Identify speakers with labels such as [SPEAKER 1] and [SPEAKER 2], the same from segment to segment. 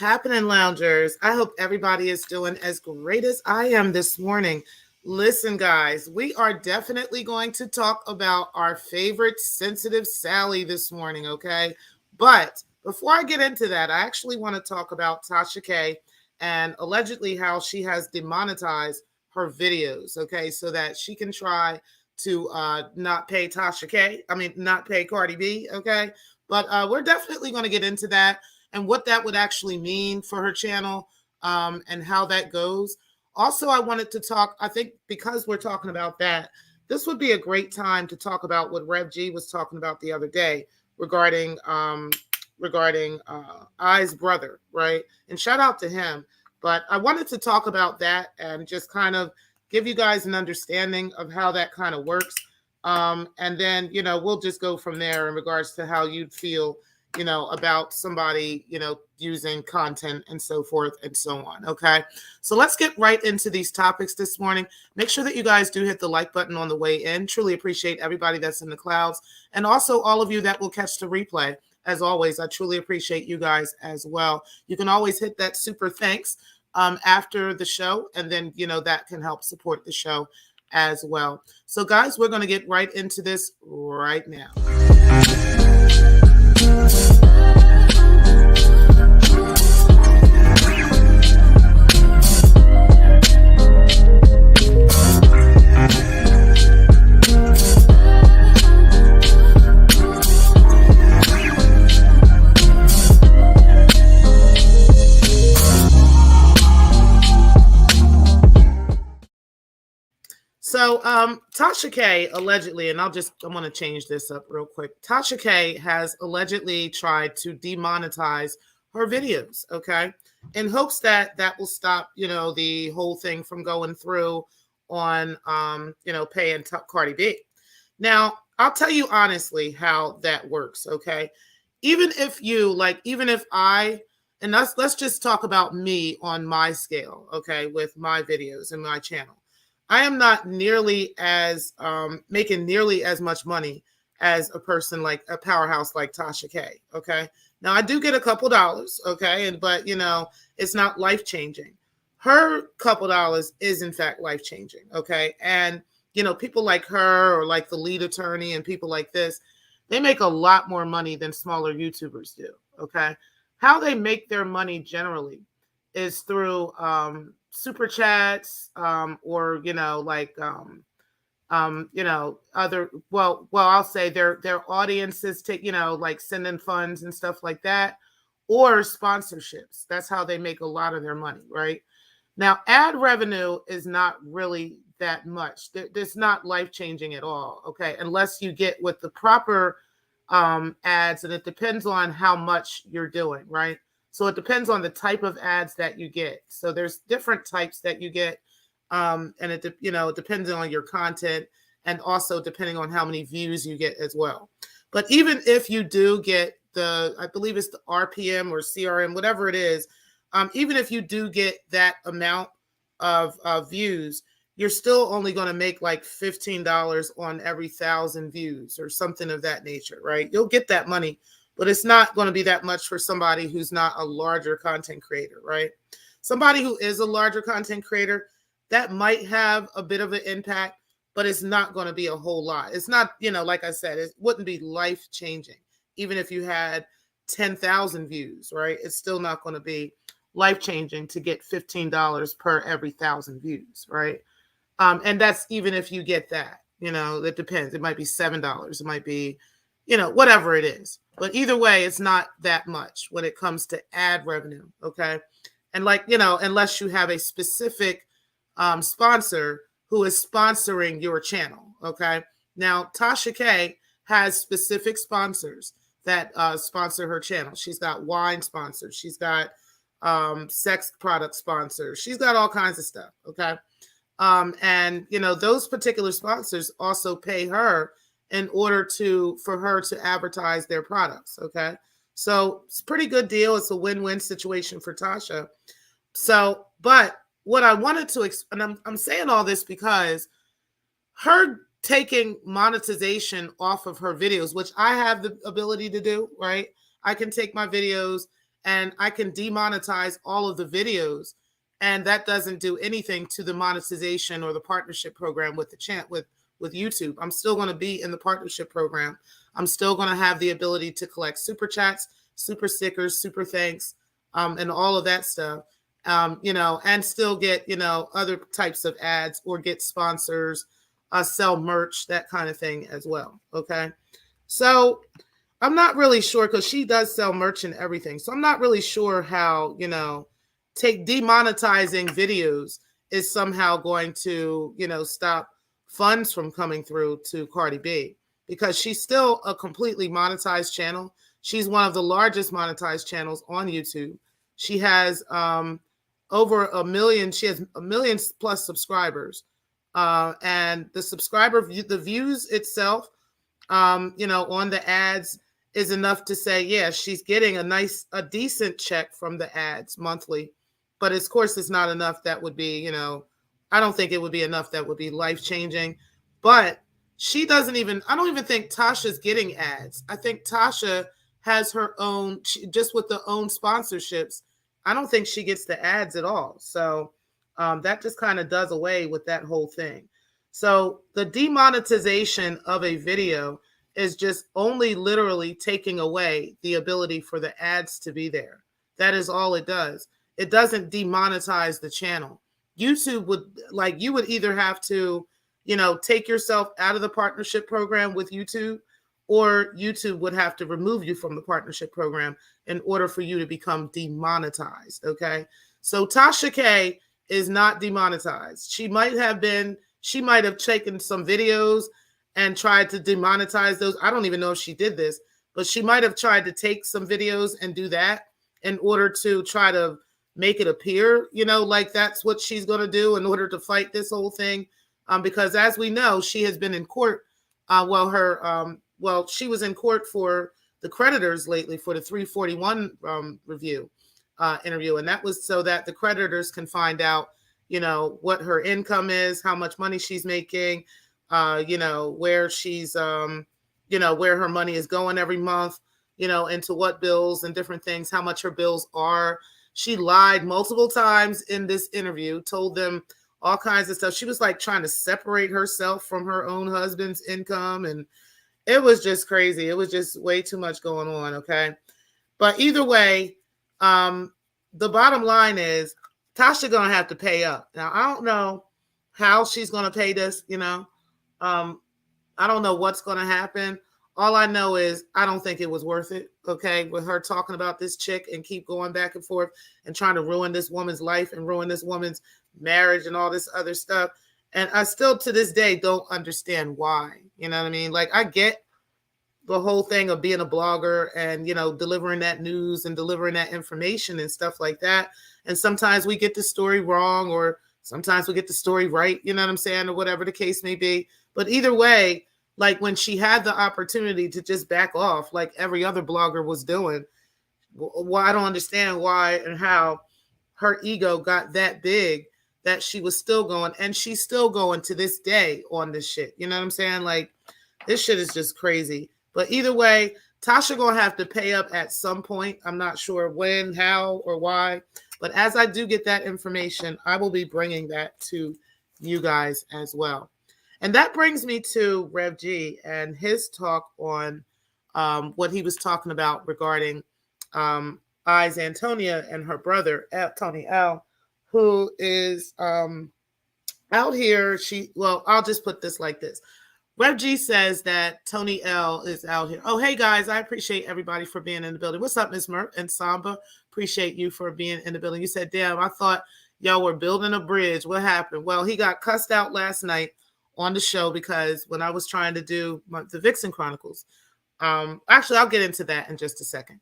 [SPEAKER 1] happening, loungers? I hope everybody is doing as great as I am this morning. Listen, guys, we are definitely going to talk about our favorite sensitive Sally this morning, okay? But before I get into that, I actually want to talk about Tasha K and allegedly how she has demonetized her videos, okay? So that she can try to not pay Tasha K. I mean, not pay Cardi B, okay? But we're definitely going to get into that and what that would actually mean for her channel, and how that goes. Also, I wanted to talk, I think because we're talking about that, this would be a great time to talk about what Rev G was talking about the other day regarding I's brother, right? And shout out to him. But I wanted to talk about that and just kind of give you guys an understanding of how that kind of works. And then, we'll just go from there in regards to how you'd feel, about somebody, using content and so forth and so on. Okay. So let's get right into these topics this morning. Make sure that you guys do hit the like button on the way in. Truly appreciate everybody that's in the clouds and also all of you that will catch the replay. As always, I truly appreciate you guys as well. You can always hit that super thanks after the show, and then, that can help support the show as well. So guys, we're going to get right into this right now. So Tasha K allegedly, and I'm going to change this up real quick. Tasha K has allegedly tried to demonetize her videos, okay, in hopes that will stop, the whole thing from going through on, paying Cardi B. Now, I'll tell you honestly how that works, okay? Even if I, and let's just talk about me on my scale, okay, with my videos and my channel. I am not nearly as making nearly as much money as a person like a powerhouse like Tasha K. Okay. Now I do get a couple dollars. Okay. But it's not life changing. Her couple dollars is in fact life changing. Okay. And, people like her or like the lead attorney and people like this, they make a lot more money than smaller YouTubers do. Okay. How they make their money generally is through super chats, or other, I'll say their audiences take, like sending funds and stuff like that, or sponsorships. That's how they make a lot of their money, right? Now, ad revenue is not really that much. It's not life-changing at all, okay, unless you get with the proper ads, and it depends on how much you're doing, right? So it depends on the type of ads that you get. So there's different types that you get, and it depends on your content, and also depending on how many views you get as well. But even if you do get I believe it's the RPM or CRM, whatever it is, even if you do get that amount of views, you're still only going to make like $15 on every 1,000 views or something of that nature, right? You'll get that money, but it's not going to be that much for somebody who's not a larger content creator, right? Somebody who is a larger content creator, that might have a bit of an impact, but it's not going to be a whole lot. It's not, like I said, it wouldn't be life-changing. Even if you had 10,000 views, right? It's still not going to be life-changing to get $15 per every 1,000 views, right? And that's even if you get that, it depends. It might be $7. It might be, whatever it is. But either way, it's not that much when it comes to ad revenue, okay? And unless you have a specific sponsor who is sponsoring your channel, okay? Now, Tasha K has specific sponsors that sponsor her channel. She's got wine sponsors. She's got sex product sponsors. She's got all kinds of stuff, okay? And, those particular sponsors also pay her in order for her to advertise their products. Okay. So it's a pretty good deal. It's a win-win situation for Tasha. So, but what I wanted to, and I'm saying all this because her taking monetization off of her videos, which I have the ability to do, right? I can take my videos and I can demonetize all of the videos, and that doesn't do anything to the monetization or the partnership program with the with YouTube. I'm still going to be in the partnership program. I'm still going to have the ability to collect super chats, super stickers, super thanks, and all of that stuff. And still get, other types of ads or get sponsors, sell merch, that kind of thing as well. Okay. So I'm not really sure, because she does sell merch and everything. So I'm not really sure how, take demonetizing videos is somehow going to, stop funds from coming through to Cardi B, because she's still a completely monetized channel. She's one of the largest monetized channels on YouTube. She has over a million. She has 1 million plus subscribers, and the views itself, on the ads is enough to say, yeah, she's getting a decent check from the ads monthly. But of course, it's not enough that would be, I don't think it would be enough that would be life changing. But I don't even think Tasha's getting ads. I think Tasha has her own, just with the own sponsorships. I don't think she gets the ads at all. So that just kind of does away with that whole thing. So the demonetization of a video is just only literally taking away the ability for the ads to be there. That is all it does. It doesn't demonetize the channel. YouTube you would either have to, take yourself out of the partnership program with YouTube, or YouTube would have to remove you from the partnership program in order for you to become demonetized. Okay. So Tasha K is not demonetized. She might have taken some videos and tried to demonetize those. I don't even know if she did this, but she might have tried to take some videos and do that in order to try to make it appear, like that's what she's going to do in order to fight this whole thing. Because as we know, she has been in court. She was in court for the creditors lately for the 341 interview. And that was so that the creditors can find out, what her income is, how much money she's making, where she's, where her money is going every month, into what bills and different things, how much her bills are. She lied multiple times in this interview, told them all kinds of stuff. She was like trying to separate herself from her own husband's income. And it was just crazy. It was just way too much going on. Okay. But either way, the bottom line is Tasha going to have to pay up. Now, I don't know how she's going to pay this, I don't know what's going to happen. All I know is I don't think it was worth it, okay, with her talking about this chick and keep going back and forth and trying to ruin this woman's life and ruin this woman's marriage and all this other stuff. And I still to this day don't understand why. You know what I mean? Like, I get the whole thing of being a blogger and, delivering that news and delivering that information and stuff like that. And sometimes we get the story wrong, or sometimes we get the story right, you know what I'm saying, or whatever the case may be. But either way, like when she had the opportunity to just back off like every other blogger was doing, well, I don't understand why and how her ego got that big that she was still going, and she's still going to this day on this shit. You know what I'm saying? Like, this shit is just crazy. But either way, Tasha gonna have to pay up at some point. I'm not sure when, how, or why. But as I do get that information, I will be bringing that to you guys as well. And that brings me to Rev G and his talk on what he was talking about regarding Eyes Antonia and her brother, Tony L, who is out here. I'll just put this like this. Rev G says that Tony L is out here. Oh, hey, guys. I appreciate everybody for being in the building. What's up, Ms. Murph and Samba? Appreciate you for being in the building. You said, damn, I thought y'all were building a bridge. What happened? Well, he got cussed out last night on the show because when I was trying to do the Vixen Chronicles, actually, I'll get into that in just a second.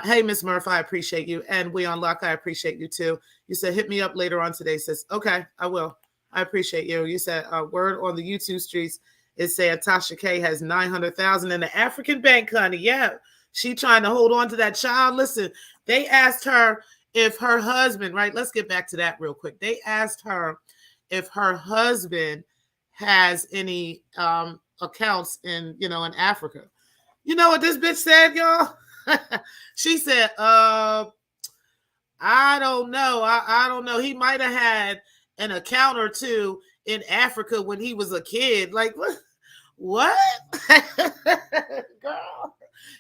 [SPEAKER 1] Hey, Miss Murph, I appreciate you. And We Unlock, I appreciate you too. You said, hit me up later on today. Says, okay, I will. I appreciate you. You said, word on the YouTube streets is saying Tasha K has 900,000 in the African bank, honey. Yeah, she trying to hold on to that child. Listen, they asked her if her husband, right? Let's get back to that real quick. They asked her if her husband has any accounts in Africa. You know what this bitch said, y'all? She said, I don't know. I don't know. He might have had an account or two in Africa when he was a kid. Like what? What? Girl,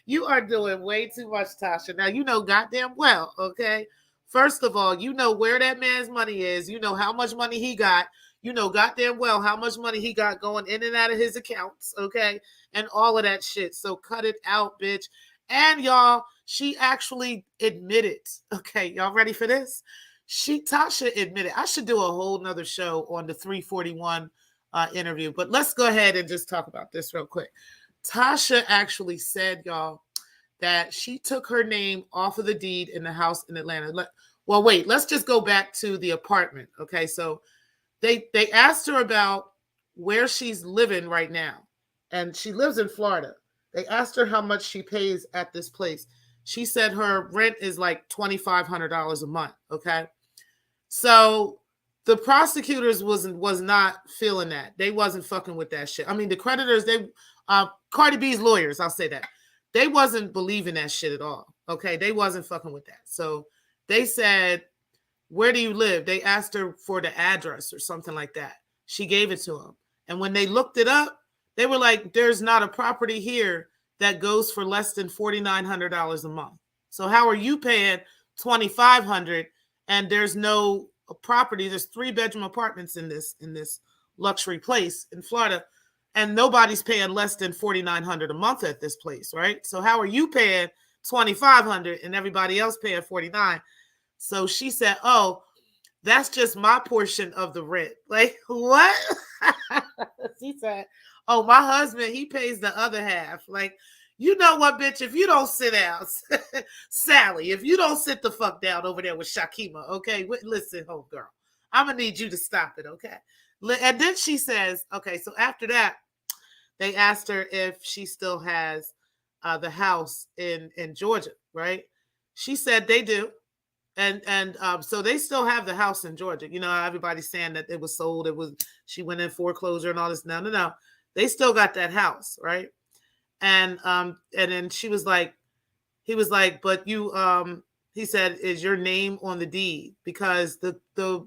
[SPEAKER 1] you are doing way too much, Tasha. Now you know goddamn well, okay? First of all, you know where that man's money is. You know how much money he got. You know goddamn well how much money he got going in and out of his accounts, okay? And all of that shit. So cut it out, bitch. And y'all, she actually admitted, okay, y'all ready for this? Tasha admitted, I should do a whole nother show on the 341 interview, but let's go ahead and just talk about this real quick. Tasha actually said, y'all, that she took her name off of the deed in the house in Atlanta. Well, wait, let's just go back to the apartment. Okay, so they asked her about where she's living right now, and she lives in Florida. They asked her how much she pays at this place. She said her rent is like $2,500 a month. Okay, so the prosecutors was not feeling that. They wasn't fucking with that shit. I mean, the creditors, Cardi B's lawyers, I'll say that, they wasn't believing that shit at all. Okay, they wasn't fucking with that. So they said, where do you live? They asked her for the address or something like that. She gave it to them. And when they looked it up, they were like, there's not a property here that goes for less than $4,900 a month. So how are you paying $2,500 and there's no property? There's 3-bedroom apartments in this luxury place in Florida, and nobody's paying less than $4,900 a month at this place, right? So how are you paying $2,500 and everybody else paying $49,000? So she said, oh, that's just my portion of the rent. Like, what? She said, oh, my husband, he pays the other half. Like, you know what, bitch? If you don't sit down, Sally, if you don't sit the fuck down over there with Shakima, okay? Listen, girl, I'm going to need you to stop it, okay? And then she says, okay, so after that, they asked her if she still has the house in Georgia, right? She said they do. And so they still have the house in Georgia. You know, everybody's saying that it was sold. She went in foreclosure and all this. No. They still got that house, right? And then he was like, but you, he said, is your name on the deed? Because the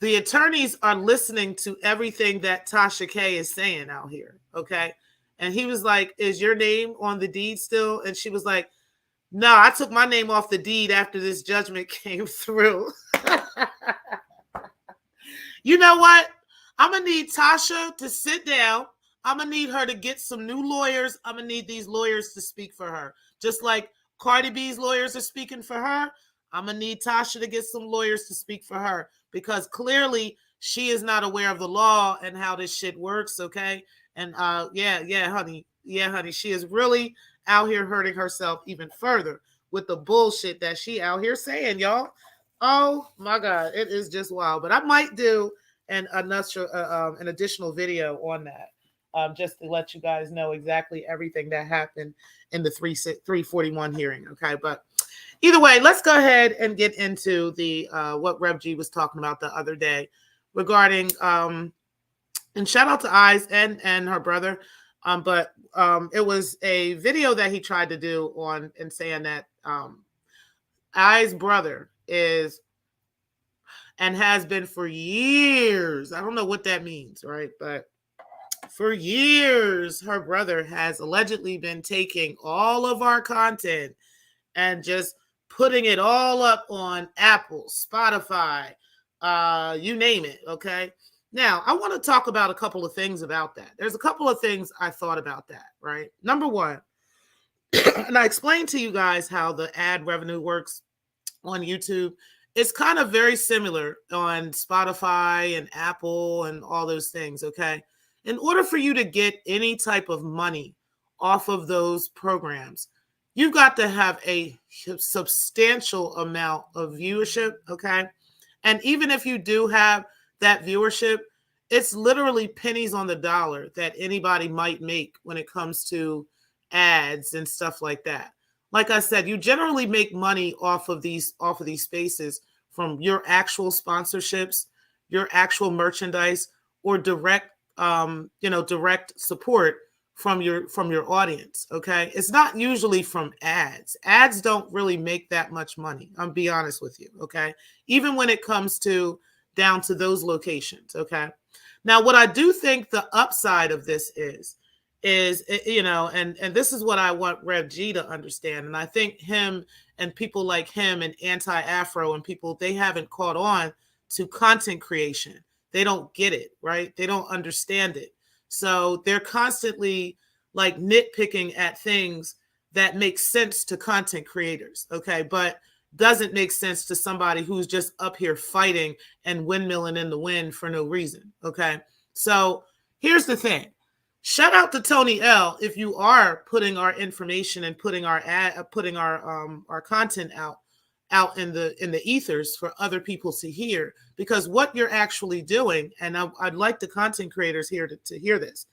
[SPEAKER 1] attorneys are listening to everything that Tasha K is saying out here, okay? And he was like, is your name on the deed still? And she was like, no, I took my name off the deed after this judgment came through. You know what? I'm going to need Tasha to sit down. I'm going to need her to get some new lawyers. I'm going to need these lawyers to speak for her. Just like Cardi B's lawyers are speaking for her, I'm going to need Tasha to get some lawyers to speak for her, because clearly she is not aware of the law and how this shit works, okay? And yeah, honey, she is really out here hurting herself even further with the bullshit that she out here saying, y'all. Oh my God, it is just wild. But I might do an additional video on that, just to let you guys know exactly everything that happened in the 341 hearing. Okay, but either way, let's go ahead and get into the what Rev G was talking about the other day regarding and shout out to Eyes and her brother. But it was a video that he tried to do on and saying that Eyes' brother is and has been for years. I don't know what that means, right? But for years, her brother has allegedly been taking all of our content and just putting it all up on Apple, Spotify, you name it, okay? Now, I want to talk about a couple of things about that. There's a couple of things I thought about that, right? Number one, and I explained to you guys how the ad revenue works on YouTube. It's kind of very similar on Spotify and Apple and all those things, okay? In order for you to get any type of money off of those programs, you've got to have a substantial amount of viewership, okay? And even if you do have that viewership, it's literally pennies on the dollar that anybody might make when it comes to ads and stuff like that. Like I said, you generally make money off of these spaces from your actual sponsorships, your actual merchandise, or direct direct support from your audience. Okay, it's not usually from ads. Ads don't really make that much money. I'll be honest with you. Okay, even when it comes to down to those locations. Okay, now what I do think the upside of this is and this is what I want Rev G to understand, and I think him and people like him and anti-Afro and people, they haven't caught on to content creation. They don't get it, right? They don't understand it. So they're constantly like nitpicking at things that make sense to content creators, okay, but doesn't make sense to somebody who's just up here fighting and windmilling in the wind for no reason, okay? So here's the thing. Shout out to Tony L if you are putting our information and putting our content out in the ethers for other people to hear, because what you're actually doing, and I'd like the content creators here to hear this,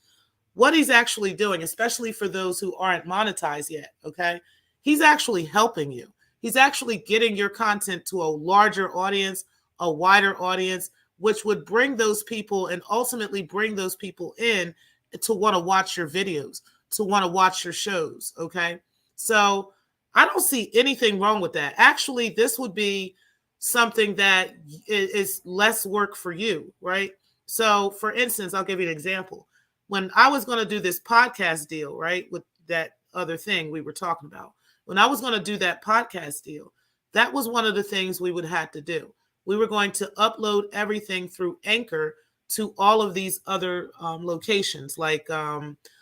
[SPEAKER 1] what he's actually doing, especially for those who aren't monetized yet, okay? He's actually helping you. He's actually getting your content to a larger audience, a wider audience, which would bring those people and ultimately bring those people in to want to watch your videos, to want to watch your shows, okay? So I don't see anything wrong with that. Actually, this would be something that is less work for you, right? So for instance, I'll give you an example. When I was going to do this podcast deal, right, with that other thing we were talking about, when I was going to do that podcast deal, that was one of the things we would have to do. We were going to upload everything through Anchor to all of these other locations, like Chromecast,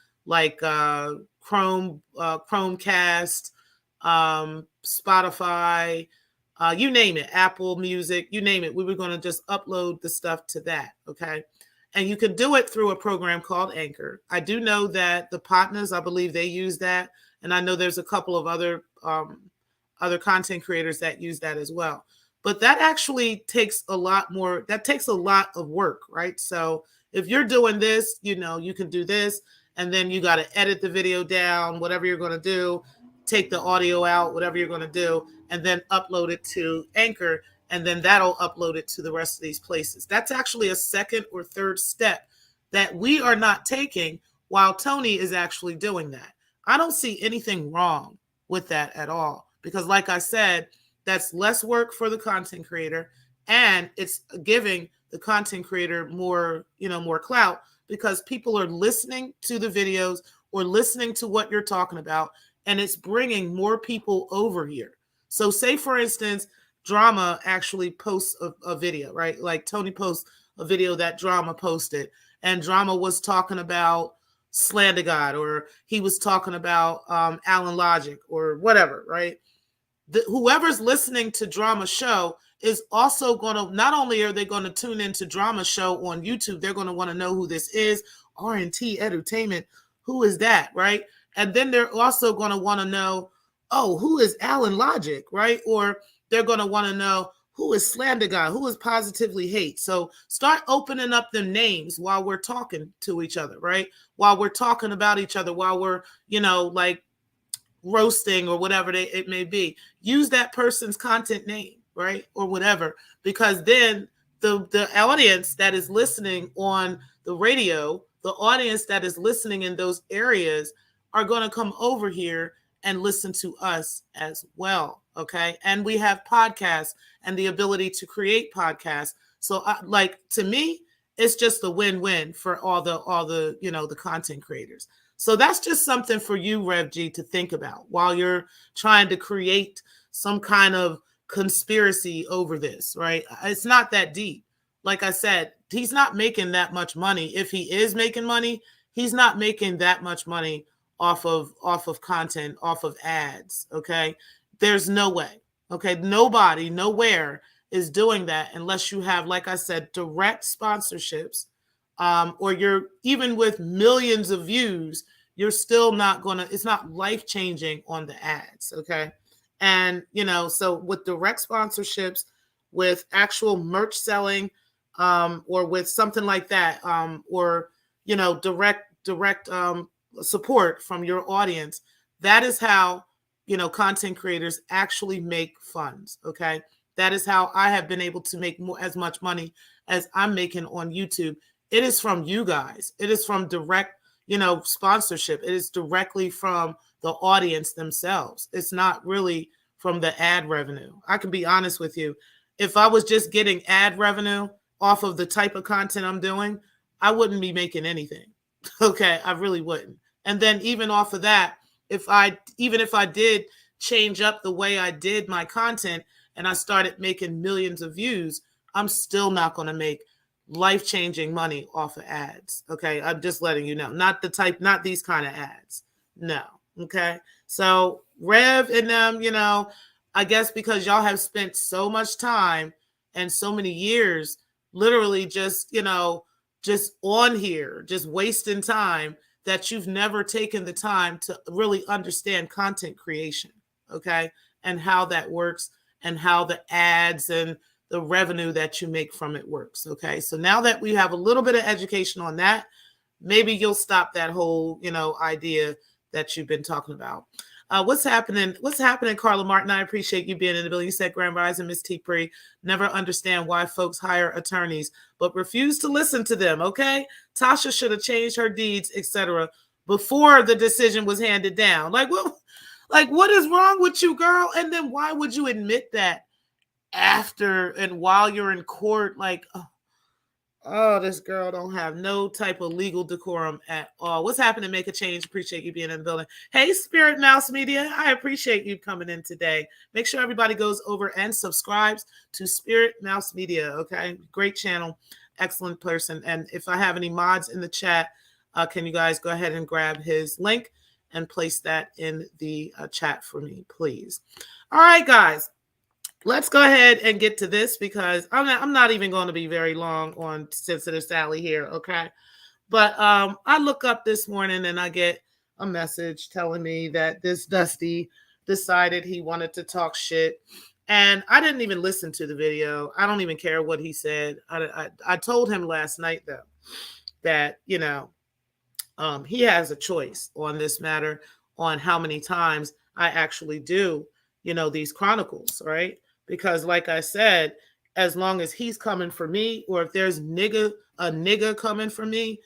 [SPEAKER 1] Spotify, you name it, Apple Music, you name it. We were going to just upload the stuff to that, okay? And you can do it through a program called Anchor. I do know that the partners, I believe they use that, and I know there's a couple of other content creators that use that as well. But that actually takes a lot more, that takes a lot of work, right? So if you're doing this, you can do this, and then you got to edit the video down, whatever you're going to do, take the audio out, whatever you're going to do, and then upload it to Anchor, and then that'll upload it to the rest of these places. That's actually a second or third step that we are not taking while Tony is actually doing that. I don't see anything wrong with that at all, because like I said, that's less work for the content creator, and it's giving the content creator more clout, because people are listening to the videos or listening to what you're talking about, and it's bringing more people over here. So say, for instance, Drama actually posts a video, right? Like Tony posts a video that Drama posted, and Drama was talking about Slander God, or he was talking about Alan Logic or whatever, right? Whoever's listening to Drama Show is also going to, not only are they going to tune into Drama Show on YouTube, they're going to want to know who this is, R&T Entertainment, who is that, right? And then they're also going to want to know, oh, who is Alan Logic, right? Or they're going to want to know, who is Slander Guy, who is Positively Hate. So start opening up the names while we're talking to each other, right? While we're talking about each other, while we're, like roasting or whatever it may be. Use that person's content name, right? Or whatever, because then the audience that is listening on the radio, the audience that is listening in those areas are going to come over here and listen to us as well, okay? And we have podcasts and the ability to create podcasts. So to me, it's just a win-win for all the the content creators. So that's just something for you, Rev G, to think about while you're trying to create some kind of conspiracy over this, right? It's not that deep. Like I said, he's not making that much money. If he is making money, he's not making that much money off of content, off of ads, okay? There's no way, okay? Nobody, nowhere is doing that unless you have, like I said, direct sponsorships, or you're even with millions of views, you're still not it's not life-changing on the ads, okay? And, so with direct sponsorships, with actual merch selling, or with something like that, or, direct support from your audience, that is how, content creators actually make funds, okay? That is how I have been able to make as much money as I'm making on YouTube. It is from you guys. It is from direct, sponsorship. It is directly from the audience themselves. It's not really from the ad revenue. I can be honest with you. If I was just getting ad revenue off of the type of content I'm doing, I wouldn't be making anything. Okay, I really wouldn't. And then even off of that, if I did change up the way I did my content and I started making millions of views, I'm still not going to make life-changing money off of ads. Okay, I'm just letting you know. Not these kind of ads. No. Okay. So Rev and them, I guess because y'all have spent so much time and so many years literally just on here, just wasting time, that you've never taken the time to really understand content creation, okay, and how that works and how the ads and the revenue that you make from it works, okay? So now that we have a little bit of education on that, maybe you'll stop that whole, idea that you've been talking about. What's happening? What's happening, Carla Martin? I appreciate you being in the building. You said Grand Rising, Miss T. Pre. Never understand why folks hire attorneys, but refuse to listen to them, okay? Tasha should have changed her deeds, etc., before the decision was handed down. Like, what is wrong with you, girl? And then why would you admit that after and while you're in court? Like, oh, this girl don't have no type of legal decorum at all. What's happening? Make a change. Appreciate you being in the building. Hey, Spirit Mouse Media. I appreciate you coming in today. Make sure everybody goes over and subscribes to Spirit Mouse Media. Okay. Great channel. Excellent person. And if I have any mods in the chat, can you guys go ahead and grab his link and place that in the chat for me, please? All right, guys. Let's go ahead and get to this because I'm not even going to be very long on Sensitive Sally here, okay? But I look up this morning and I get a message telling me that this Dusty decided he wanted to talk shit. And I didn't even listen to the video. I don't even care what he said. I told him last night, though, that, he has a choice on this matter on how many times I actually do, these chronicles, right? Because like I said, as long as he's coming for me, or if there's a nigga coming for me,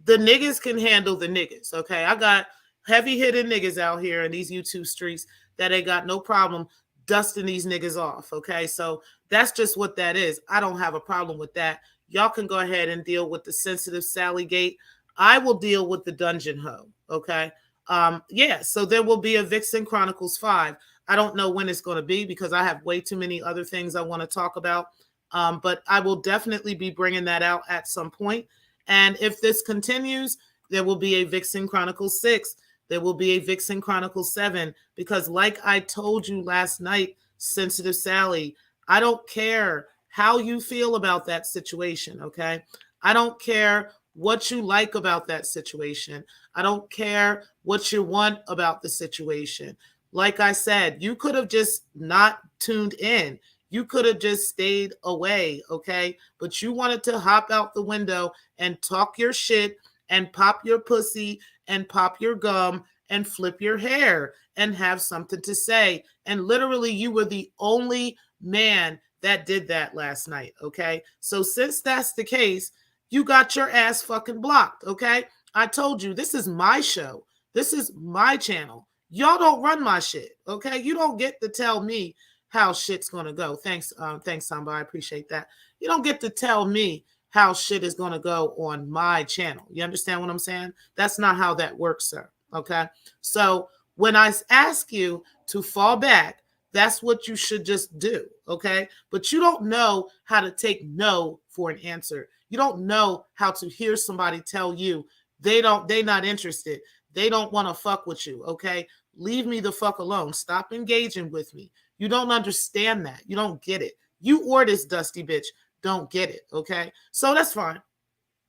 [SPEAKER 1] the niggas can handle the niggas, okay? I got heavy hitting niggas out here in these YouTube streets that ain't got no problem dusting these niggas off, okay? So that's just what that is. I don't have a problem with that. Y'all can go ahead and deal with the Sensitive Sally Gate. I will deal with the Dungeon Hoe, okay? Yeah, so there will be a Vixen Chronicles 5. I don't know when it's going to be because I have way too many other things I want to talk about. But I will definitely be bringing that out at some point. And if this continues, there will be a Vixen Chronicles 6. There will be a Vixen Chronicles 7. Because like I told you last night, Sensitive Sally, I don't care how you feel about that situation, okay? I don't care what you like about that situation. I don't care what you want about the situation. Like I said, you could have just not tuned in. You could have just stayed away, okay? But you wanted to hop out the window and talk your shit and pop your pussy and pop your gum and flip your hair and have something to say. And literally, you were the only man that did that last night, okay? So since that's the case, you got your ass fucking blocked, okay? I told you, this is my show. This is my channel. Y'all don't run my shit, okay? You don't get to tell me how shit's gonna go. Thanks, Samba. I appreciate that. You don't get to tell me how shit is gonna go on my channel. You understand what I'm saying? That's not how that works, sir. Okay. So when I ask you to fall back, that's what you should just do. Okay. But you don't know how to take no for an answer. You don't know how to hear somebody tell you they're not interested. They don't want to fuck with you, okay? Leave me the fuck alone. Stop engaging with me. You don't understand that. You don't get it. You or this dusty bitch don't get it, okay? So that's fine.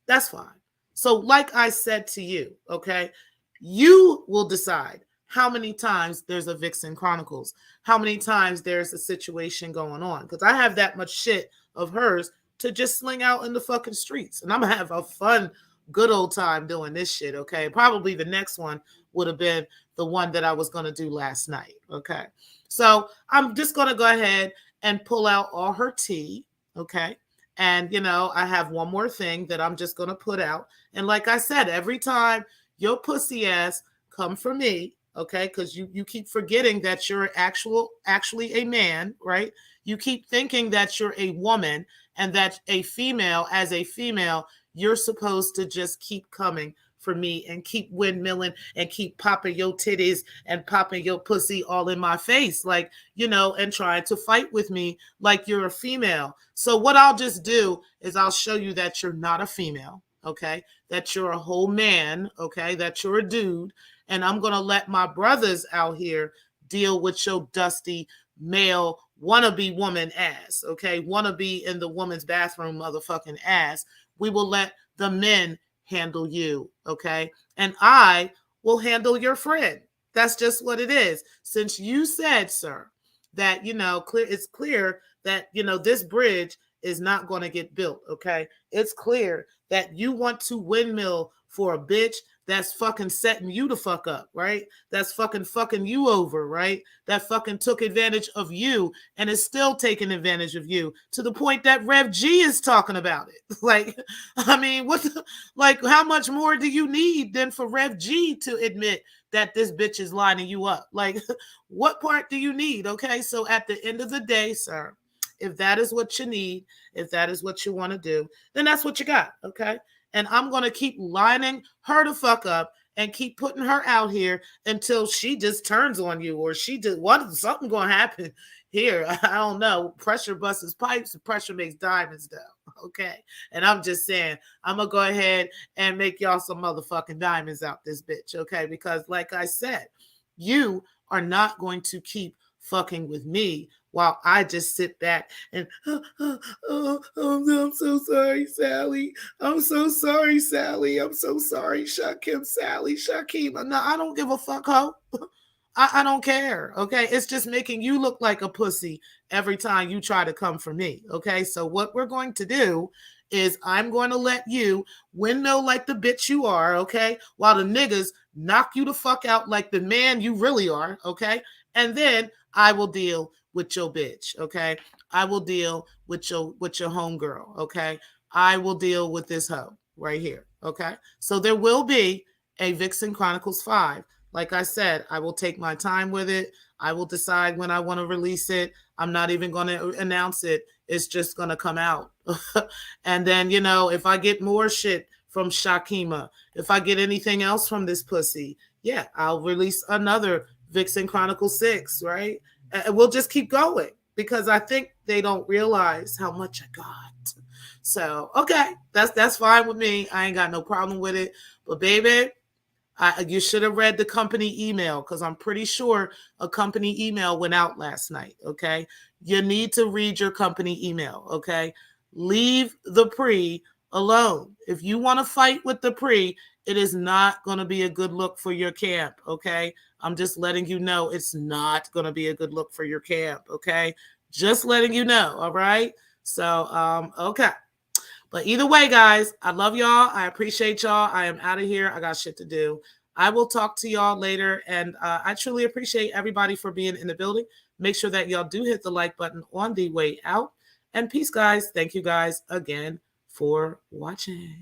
[SPEAKER 1] That's fine. So like I said to you, okay, you will decide how many times there's a Vixen Chronicles, how many times there's a situation going on, because I have that much shit of hers to just sling out in the fucking streets. And I'm going to have a fun good old time doing this shit, okay? Probably the next one would have been the one that I was going to do last night, okay? So I'm just going to go ahead and pull out all her tea, okay? And, I have one more thing that I'm just going to put out. And like I said, every time your pussy ass come for me, okay? Because you keep forgetting that you're actually a man, right? You keep thinking that you're a woman and that a female, as a female, you're supposed to just keep coming for me and keep windmilling and keep popping your titties and popping your pussy all in my face, like, and trying to fight with me like you're a female. So what I'll just do is I'll show you that you're not a female, okay? That you're a whole man, okay? That you're a dude. And I'm going to let my brothers out here deal with your dusty male wannabe woman ass, okay? Wannabe in the woman's bathroom motherfucking ass. We will let the men handle you, okay? And I will handle your friend. That's just what it is. Since you said, sir, that, it's clear that, this bridge is not going to get built, okay? It's clear that you want to windmill for a bitch that's fucking setting you the fuck up, right? That's fucking you over, right? That fucking took advantage of you and is still taking advantage of you to the point that Rev G is talking about it. Like, I mean, how much more do you need than for Rev G to admit that this bitch is lining you up? Like, what part do you need? Okay, so at the end of the day, sir, if that is what you need, if that is what you want to do, then that's what you got, okay? And I'm going to keep lining her the fuck up and keep putting her out here until she just turns on you, or something going to happen here. I don't know. Pressure busts pipes and pressure makes diamonds, though. Okay. And I'm just saying, I'm going to go ahead and make y'all some motherfucking diamonds out this bitch. Okay. Because like I said, you are not going to keep fucking with me while I just sit back and I'm so sorry, Sally. I'm so sorry, Sally. I'm so sorry, Shakim, Sally, Shakima. No, I don't give a fuck, ho. I don't care, okay? It's just making you look like a pussy every time you try to come for me, okay? So what we're going to do is I'm going to let you windmill like the bitch you are, okay? While the niggas knock you the fuck out like the man you really are, okay? And then I will deal with your bitch, okay? I will deal with your homegirl, okay? I will deal with this hoe right here, okay? So there will be a Vixen Chronicles 5. Like I said, I will take my time with it. I will decide when I want to release it. I'm not even going to announce it. It's just going to come out. And then, if I get more shit from Shakima, if I get anything else from this pussy, yeah, I'll release another Vixen Chronicle 6, right? And we'll just keep going because I think they don't realize how much I got. So, okay, that's fine with me. I ain't got no problem with it. But baby, you should have read the company email because I'm pretty sure a company email went out last night, okay? You need to read your company email, okay? Leave the pre alone. If you want to fight with the pre, it is not going to be a good look for your camp, okay? I'm just letting you know it's not going to be a good look for your camp, okay? Just letting you know, all right? So, okay. But either way, guys, I love y'all. I appreciate y'all. I am out of here. I got shit to do. I will talk to y'all later. And I truly appreciate everybody for being in the building. Make sure that y'all do hit the like button on the way out. And peace, guys. Thank you guys again for watching.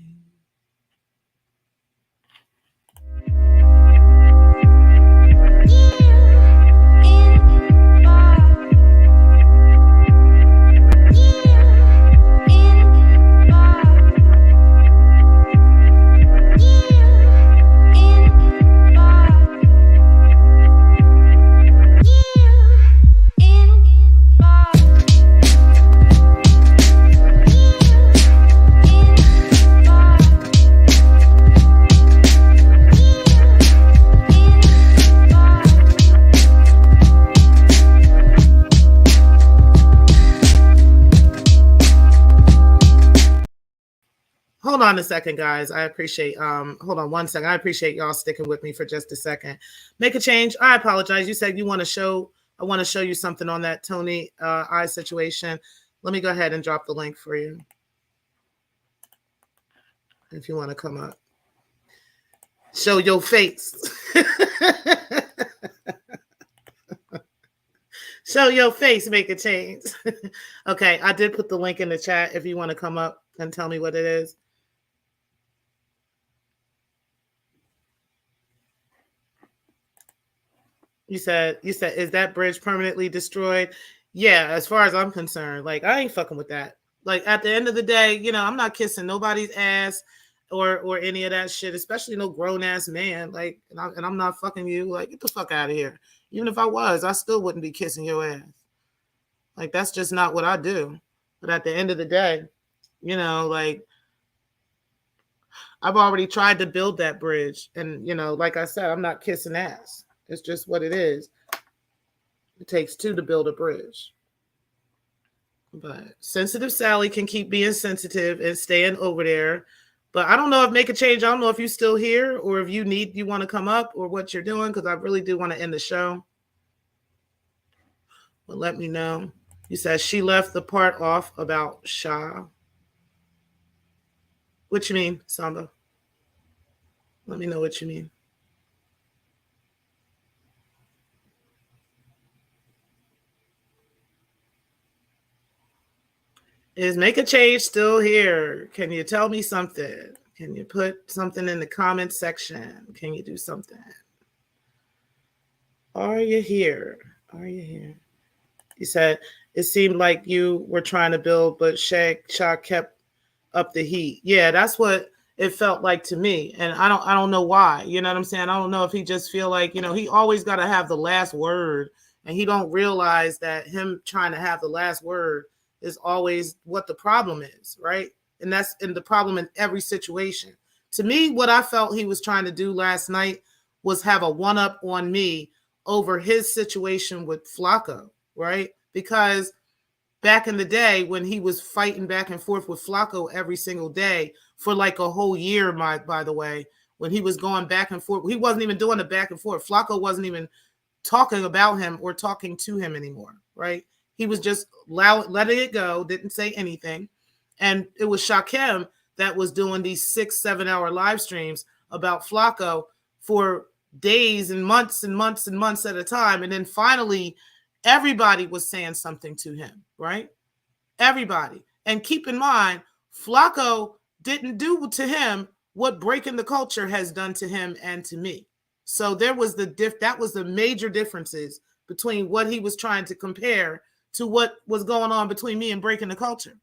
[SPEAKER 1] Hold on a second, guys. I appreciate hold on one second. I appreciate y'all sticking with me for just a second. Make a change. I apologize. You said you want to show I want to show you something on that Tony eye situation. Let me go ahead and drop the link for you. If you want to come up. Show your face. Show your face, make a change. Okay, I did put the link in the chat if you want to come up and tell me what it is. You said, is that bridge permanently destroyed? Yeah, as far as I'm concerned, like I ain't fucking with that. Like at the end of the day, I'm not kissing nobody's ass or any of that shit, especially no grown ass man. Like, and I'm not fucking you. Like, get the fuck out of here. Even if I was, I still wouldn't be kissing your ass. Like that's just not what I do. But at the end of the day, like I've already tried to build that bridge, and like I said, I'm not kissing ass. It's just what it is. It takes two to build a bridge. But sensitive Sally can keep being sensitive and staying over there. But I don't know if make a change. I don't know if you're still here or if you want to come up or what you're doing, because I really do want to end the show. But let me know. You said she left the part off about Shah. What you mean, Samba? Let me know what you mean. Is make a change still here? Can you tell me something? Can you put something in the comment section? Can you do something? Are you here? Are you here? You said it seemed like you were trying to build, but Shah kept up the heat. Yeah, that's what it felt like to me. And I don't know why. You know what I'm saying? I don't know if he just feel like, he always got to have the last word, and he don't realize that him trying to have the last word is always what the problem is, right? And that's in the problem in every situation. To me, what I felt he was trying to do last night was have a one-up on me over his situation with Flacco, right? Because back in the day when he was fighting back and forth with Flacco every single day for like a whole year, by the way, when he was going back and forth, he wasn't even doing the back and forth. Flacco wasn't even talking about him or talking to him anymore, right? He was just letting it go, didn't say anything. And it was Shakima that was doing these 6-7 hour live streams about Flacco for days and months and months and months at a time. And then finally, everybody was saying something to him, right? Everybody. And keep in mind, Flacco didn't do to him what Breaking the Culture has done to him and to me. So there was that was the major differences between what he was trying to compare to what was going on between me and Breaking the Culture.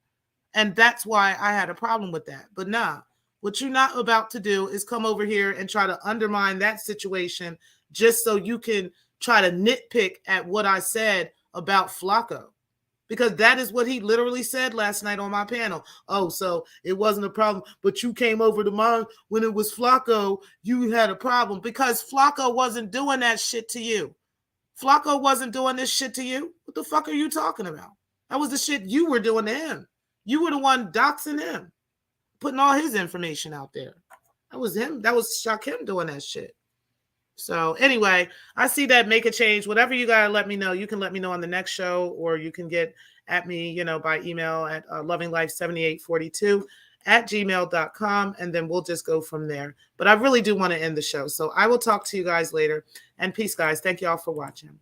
[SPEAKER 1] And that's why I had a problem with that. But nah, what you're not about to do is come over here and try to undermine that situation just so you can try to nitpick at what I said about Flacco. Because that is what he literally said last night on my panel. Oh, so it wasn't a problem, but you came over to mine when it was Flacco, you had a problem. Because Flacco wasn't doing that shit to you. Flacco wasn't doing this shit to you. What the fuck are you talking about? That was the shit you were doing to him. You were the one doxing him, putting all his information out there. That was him. That was Shakima doing that shit. So anyway, I see that. Make a change. Whatever you got to let me know. You can let me know on the next show, or you can get at me, by email at lovinglife7842@gmail.com, and then we'll just go from there. But I really do want to end the show. So I will talk to you guys later. And peace, guys. Thank you all for watching.